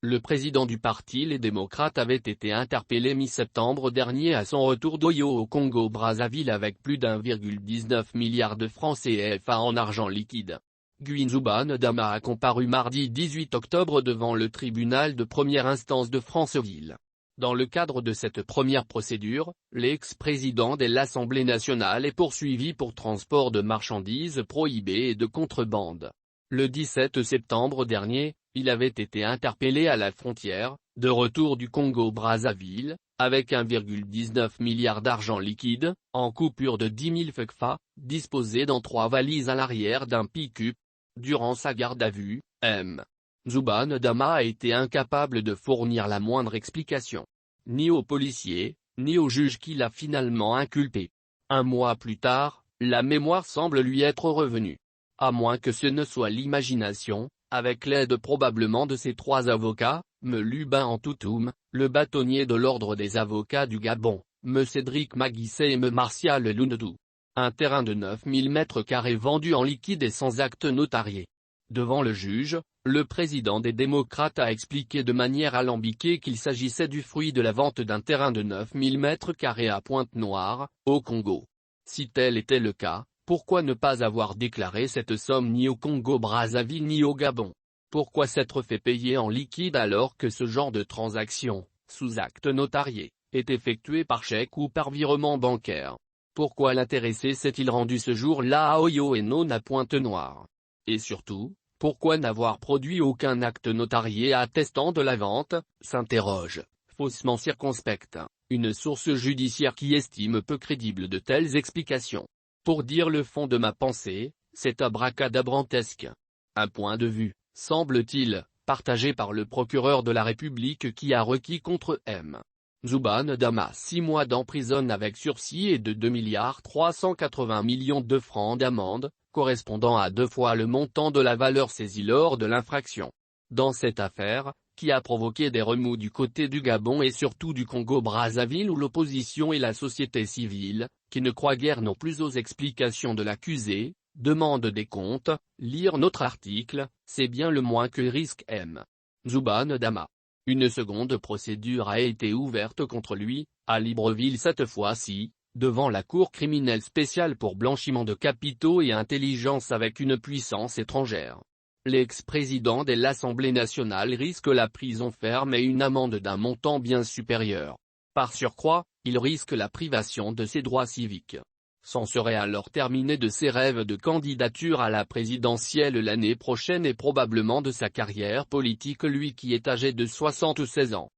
Le président du parti Les Démocrates avait été interpellé mi-septembre dernier à son retour d'Oyo au Congo-Brazzaville avec plus d'1,19 milliard de francs CFA en argent liquide. Guinzoubane Dama a comparu mardi 18 octobre devant le tribunal de première instance de Franceville. Dans le cadre de cette première procédure, l'ex-président de l'Assemblée nationale est poursuivi pour transport de marchandises prohibées et de contrebande. Le 17 septembre dernier, il avait été interpellé à la frontière, de retour du Congo-Brazzaville, avec 1,19 milliard d'argent liquide, en coupure de 10 000 FECFA, disposés dans 3 valises à l'arrière d'un pick-up. Durant sa garde à vue, M. Zoubane Dama a été incapable de fournir la moindre explication. Ni aux policiers, ni au juge qui l'a finalement inculpé. Un mois plus tard, la mémoire semble lui être revenue. À moins que ce ne soit l'imagination, avec l'aide probablement de ses 3 avocats, M. Lubin Antoutoum, le bâtonnier de l'ordre des avocats du Gabon, M. Cédric Maguissé et M. Martial Loundou. Un terrain de 9000 m² vendu en liquide et sans acte notarié. Devant le juge, le président des démocrates a expliqué de manière alambiquée qu'il s'agissait du fruit de la vente d'un terrain de 9000 m² à Pointe-Noire, au Congo. Si tel était le cas, pourquoi ne pas avoir déclaré cette somme ni au Congo-Brazzaville ni au Gabon? Pourquoi s'être fait payer en liquide alors que ce genre de transaction, sous acte notarié, est effectué par chèque ou par virement bancaire? Pourquoi l'intéressé s'est-il rendu ce jour-là à Oyo et non à Pointe-Noire? Et surtout, pourquoi n'avoir produit aucun acte notarié attestant de la vente, s'interroge, faussement circonspecte, une source judiciaire qui estime peu crédible de telles explications. Pour dire le fond de ma pensée, c'est abracadabrantesque. Un point de vue, semble-t-il, partagé par le procureur de la République qui a requis contre M. Zoubane Dama 6 mois d'emprisonnement avec sursis et de 2,380 millions de francs d'amende, correspondant à 2 fois le montant de la valeur saisie lors de l'infraction. Dans cette affaire, qui a provoqué des remous du côté du Gabon et surtout du Congo-Brazzaville où l'opposition et la société civile, qui ne croient guère non plus aux explications de l'accusé, demandent des comptes, lire notre article, c'est bien le moins que risque M. Zoubane Dama. Une seconde procédure a été ouverte contre lui, à Libreville cette fois-ci, devant la Cour criminelle spéciale pour blanchiment de capitaux et intelligence avec une puissance étrangère. L'ex-président de l'Assemblée nationale risque la prison ferme et une amende d'un montant bien supérieur. Par surcroît, il risque la privation de ses droits civiques. C'en serait alors terminé de ses rêves de candidature à la présidentielle l'année prochaine et probablement de sa carrière politique lui qui est âgé de 76 ans.